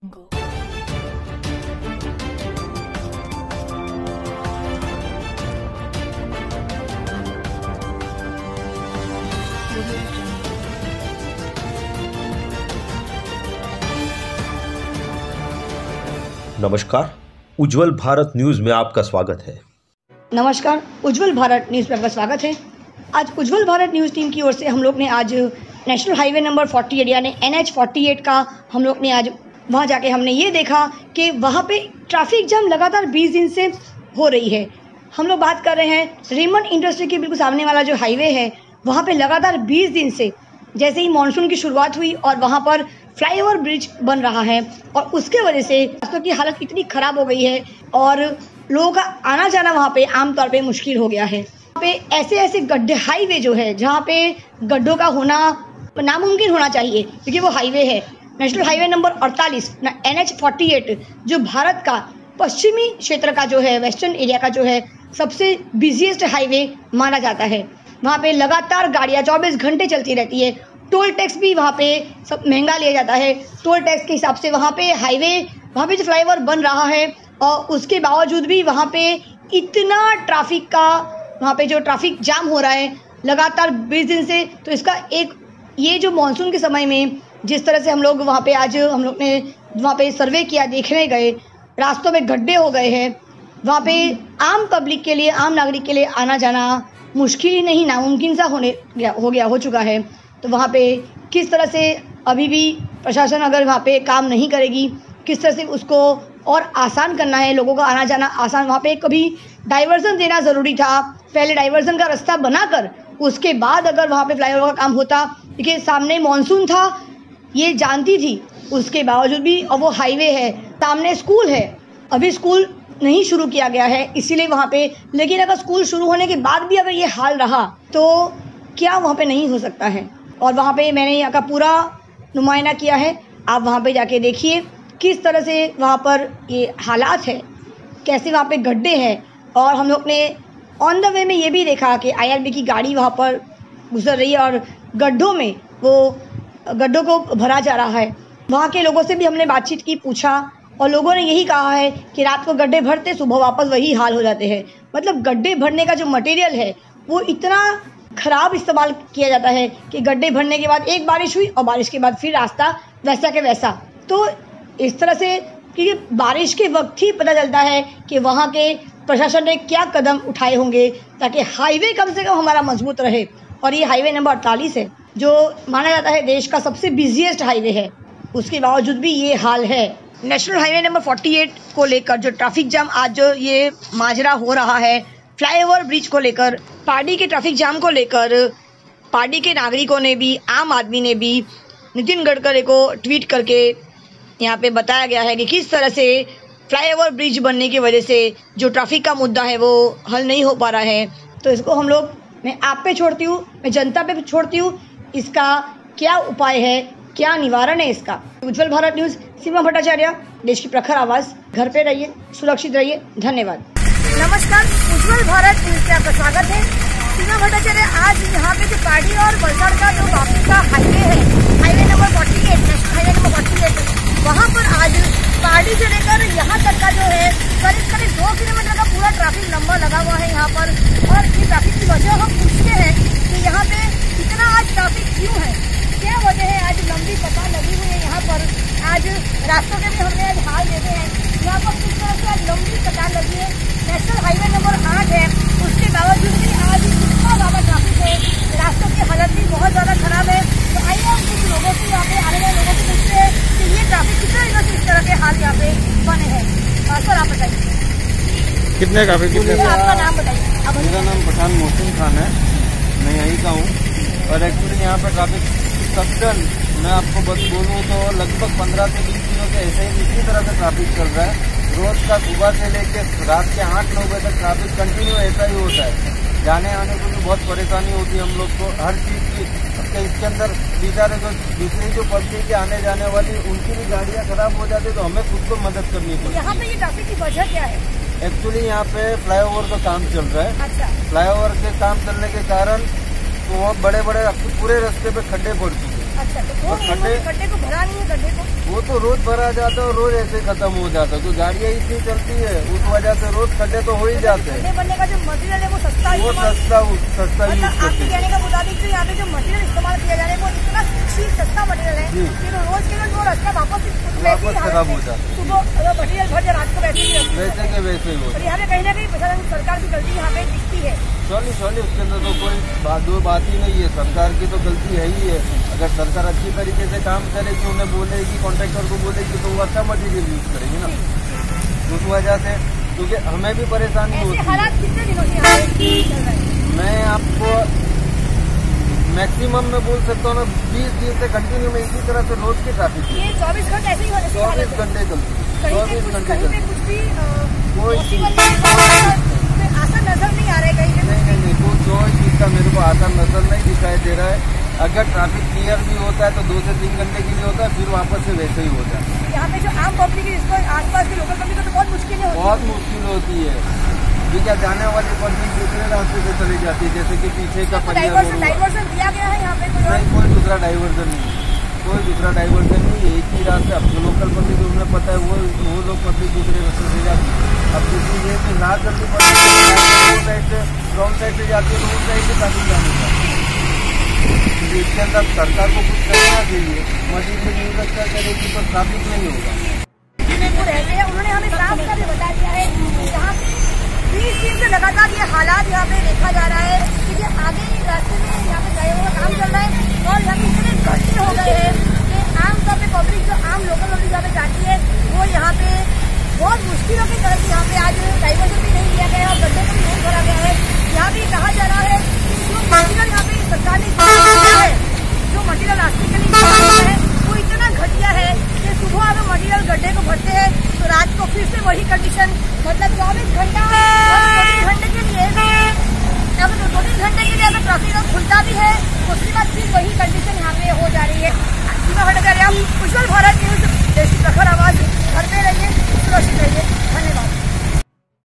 Go. नमस्कार, उज्जवल Bharat news में आपका स्वागत है। नमस्कार, उज्जवल भारत न्यूज़ में आपका स्वागत है। आज उज्जवल भारत न्यूज़ टीम की ओर से हम लोग ने आज नेशनल हाईवे नंबर 48 यानी NH 48 का हम लोग ने आज वहां जाके हमने ये देखा कि वहां पे ट्रैफिक जाम लगातार 20 दिन से हो रही है। हम लोग बात कर रहे हैं रेमंड इंडस्ट्री के बिल्कुल सामने वाला जो हाईवे है, वहाँ पे लगातार 20 दिन से जैसे ही मानसून की शुरुआत हुई और वहाँ पर फ्लाईओवर ब्रिज बन रहा है और उसके वजह से रास्तों की हालत इतनी ख़राब हो गई है और लोगों का आना जाना वहाँ पे आमतौर पे मुश्किल हो गया है। वहाँ पे ऐसे गड्ढे हाईवे जो है जहाँ पे गड्ढों का होना नामुमकिन होना चाहिए क्योंकि वो हाईवे है। नेशनल हाईवे नंबर 48 NH 48 जो भारत का पश्चिमी क्षेत्र का जो है, वेस्टर्न एरिया का जो है सबसे बिजिएस्ट हाईवे माना जाता है। वहाँ पे लगातार गाड़ियाँ 24 घंटे चलती रहती है। टोल टैक्स भी वहाँ पे सब महंगा लिया जाता है। टोल टैक्स के हिसाब से वहाँ पे वहाँ पे जो फ्लाईओवर बन रहा है और उसके बावजूद भी वहाँ पे इतना ट्रैफिक का वहाँ पे जो ट्रैफिक जाम हो रहा है लगातार 20 दिन से, तो इसका एक ये जो मानसून के समय में जिस तरह से हम लोग वहाँ पे आज हम लोग ने वहाँ पे सर्वे किया, देखने गए, रास्तों में गड्ढे हो गए हैं। वहाँ पे आम पब्लिक के लिए, आम नागरिक के लिए आना जाना मुश्किल ही नहीं नामुमकिन सा हो चुका है। तो वहाँ पे किस तरह से अभी भी प्रशासन अगर वहाँ पे काम नहीं करेगी, किस तरह से उसको और आसान करना है, लोगों का आना जाना आसान। वहाँ पे कभी डाइवर्जन देना ज़रूरी था, पहले डाइवर्जन का रास्ता बनाकर उसके बाद अगर वहाँ पे फ्लाईओवर का काम होता। देखिए सामने मानसून था, ये जानती थी, उसके बावजूद भी, और वो हाईवे है, सामने स्कूल है, अभी स्कूल नहीं शुरू किया गया है इसीलिए वहाँ पे। लेकिन अगर स्कूल शुरू होने के बाद भी अगर ये हाल रहा तो क्या वहाँ पे नहीं हो सकता है। और वहाँ पे मैंने यहाँ का पूरा नुमाइंदा किया है, आप वहाँ पे जाके देखिए किस तरह से वहाँ पर ये हालात है, कैसे वहाँ पे गड्ढे हैं। और हम लोग ने ऑन द वे में ये भी देखा कि IRB की गाड़ी वहाँ पर गुजर रही है और गड्ढों में वो गड्ढों को भरा जा रहा है। वहाँ के लोगों से भी हमने बातचीत की, पूछा, और लोगों ने यही कहा है कि रात को गड्ढे भरते, सुबह वापस वही हाल हो जाते हैं। मतलब गड्ढे भरने का जो मटेरियल है वो इतना ख़राब इस्तेमाल किया जाता है कि गड्ढे भरने के बाद एक बारिश हुई और बारिश के बाद फिर रास्ता वैसा के वैसा। तो इस तरह से क्योंकि बारिश के वक्त ही पता चलता है कि वहाँ के प्रशासन ने क्या कदम उठाए होंगे ताकि हाईवे कम से कम हमारा मजबूत रहे। और ये हाईवे नंबर 48 है जो माना जाता है देश का सबसे बिजिएस्ट हाईवे है, उसके बावजूद भी ये हाल है। नेशनल हाईवे नंबर 48 को लेकर जो ट्रैफिक जाम आज जो ये माजरा हो रहा है, फ्लाईओवर ब्रिज को लेकर, पार्टी के ट्रैफिक जाम को लेकर पार्टी के नागरिकों ने भी, आम आदमी ने भी नितिन गडकरी को ट्वीट करके यहाँ पे बताया गया है कि किस तरह से फ्लाईओवर ब्रिज बनने की वजह से जो ट्रैफिक का मुद्दा है वो हल नहीं हो पा रहा है। तो इसको हम लोग, मैं आप पे छोड़ती हूँ, मैं जनता पे छोड़ती हूँ, इसका क्या उपाय है, क्या निवारण है इसका। उज्जवल भारत न्यूज़, सीमा भट्टाचार्य, देश की प्रखर आवाज़। घर पे रहिए, सुरक्षित रहिए, धन्यवाद। नमस्कार, उज्जवल भारत न्यूज़ में आपका स्वागत है। सीमा भट्टाचार्य, आज यहाँ पे जो पार्टी और वलसाड़ का जो वापसी का हाईवे है, highway number 48, national highway number 48, वहाँ पर आज पार्टी से लेकर यहाँ तक का जो है करीब 2 किलोमीटर का पूरा ट्रैफिक लंबा लगा हुआ है यहाँ पर। और ये ट्रैफिक की वजह हम पूछते हैं कि यहाँ पे इतना आज ट्रैफिक क्यों है, क्या वजह है। आज लंबी कतार लगी हुई है यहाँ पर। आज रास्तों के भी हमने आज हाल देखे हैं, यहाँ पर किस तरह से आज लंबी कतार लगी है। नेशनल हाईवे नंबर 8 है, उसके बावजूद भी आज इतना ज़्यादा ट्रैफिक है, रास्तों की हालत भी बहुत ज़्यादा खराब है। तो आइए हम कुछ लोगों से, यहाँ पे आने वाले लोगों से पूछते हैं कि ये ट्रैफिक कितना दिनों से इस तरह के हाल यहाँ पे बने हैं। सर आप बताइए कितने ट्रैफिक, आपका नाम बताइए। मेरा नाम पठान मोहसिन खान है, मैं यहीं का हूँ। और एक्चुअली यहाँ पर ट्रैफिक सब्टन, मैं आपको बस बोलूँ तो लगभग 15 से 20 दिनों से ऐसे ही इसी तरह से ट्रैफिक चल रहा है। रोज का सुबह से लेकर रात के 8-9 बजे तक ट्रैफिक कंटिन्यू ऐसा ही होता है। जाने आने को भी बहुत परेशानी होती है हम लोग को, हर चीज़ की। इसके अंदर बेचारे जो दूसरी जो पब्लिक आने जाने वाली, उनकी भी गाड़ियाँ खराब हो जाती है, तो हमें खुद को मदद करनी पड़ती है। यहाँ पे ये ट्रैफिक की वजह क्या है? एक्चुअली यहाँ पे फ्लाईओवर का काम चल रहा है। अच्छा। फ्लाईओवर के काम चलने के कारण तो बहुत बड़े बड़े पूरे रास्ते पे खड्डे पड़ चुके हैं। अच्छा, तो गड्ढे को भरा नहीं है, गड्ढे को वो तो रोज भरा जाता है और रोज ऐसे खत्म हो जाता है। तो गाड़ियाँ इतनी चलती है, उस वजह से रोज खड्डे तो हो ही जाते हैं। गड्ढे बनने का जो मटेरियल है वो सस्ता यूज आपके करते कहने का मुताबिक जो यहाँ पे जो मटेरियल इस्तेमाल किया जा रहा है वो इतना सस्ता मटेरियल है कि रोज के रोज वो रास्ता वापस खराब हो जाता है। सुबह मटेरियल भर जाए, रात को वैसे ही वैसे ही हो। और यहाँ पे कहीं ना कहीं प्रशासन सरकार की गलती यहाँ पे दिखती है। सॉरी उसके अंदर तो कोई दो बात ही नहीं है, सरकार की तो गलती है ही है। अगर सरकार अच्छी तरीके से काम करेगी, उन्हें बोलेगी, कॉन्ट्रैक्टर को बोलेगी तो वो अच्छा मटेरियल यूज करेगी ना। उस वजह से क्योंकि हमें भी परेशानी होती है। हालात कितने दिनों से यहाँ पे चल रहे हैं? मैं आपको मैक्सिमम में बोल सकता हूँ ना 20 दिन से कंटिन्यू में इसी तरह से रोज की ट्रैफिक है। ये 24 घंटे ऐसे ही 24 घंटे चलती है, 24 घंटे चलती कुछ भी कोई आसान नजर नहीं आ रहा है कहीं पे। नहीं कोई चीज का मेरे को आसान नजर नहीं दिखाई दे रहा है। अगर ट्रैफिक क्लियर भी होता है तो 2 से 3 घंटे के लिए होता है, फिर वापस से वैसे ही हो जाता है। यहाँ पे जो आम पब्लिक है, इसको आसपास के लोकल पब्लिक को तो बहुत मुश्किल होती है। बहुत मुश्किल होती है। क्या जाने वाली पब्लिक दूसरे रास्ते से चली जाती है, जैसे कि पीछे का डाइवर्सन दिया गया है यहाँ पे? कोई दूसरा डाइवर्जन नहीं, कोई दूसरा डाइवर्जन नहीं, एक ही रास्ते। अब जो लोकल पब्लिक उन्हें पता है वो लोग पब्लिक दूसरे रास्ते से जाती है। अब दूसरी ये कि रात जल्दी साइड से रॉन्ग साइड से जाती है तो उस साइड से ट्रैफिक जाने जाती है। इसके अंदर सरकार को कुछ करना चाहिए, मटेरियल यूज अच्छा करेगी तो ट्रैफिक नहीं होगा। रहते हैं उन्होंने हमें साफ साफ बता दिया है, यहाँ पे 20 दिन से लगातार ये हालात यहाँ पे देखा जा रहा है कि आगे रास्ते में यहाँ पे ड्राइवरों का काम चल रहा है और यहाँ पे इतने गड्ढे हो गए हैं कि आमतौर पे पब्लिक जो आम लोकल पब्लिक यहाँ पे जाती है वो यहाँ पे बहुत मुश्किलों की तरह से यहाँ पे आज डाइवर्जन भी नहीं किया गया है और गड्ढे को भी नहीं भरा गया है। यहाँ भी कहा जा रहा है जो मटीरियल यहाँ पे सरकार ने है, जो मटीरियल रास्ते के लिए है वो इतना घटिया है कि सुबह अगर मटीरियल गड्ढे को भरते हैं तो रात को फिर से वही कंडीशन, मतलब 24 घंटे के लिए अगर 2-3 घंटे के लिए अगर ट्रैफिक खुलता भी है उसके बाद फिर वही कंडीशन यहाँ पे हो जा रही है। सीमा भट्टाचार्य, उज्ज्वल भारत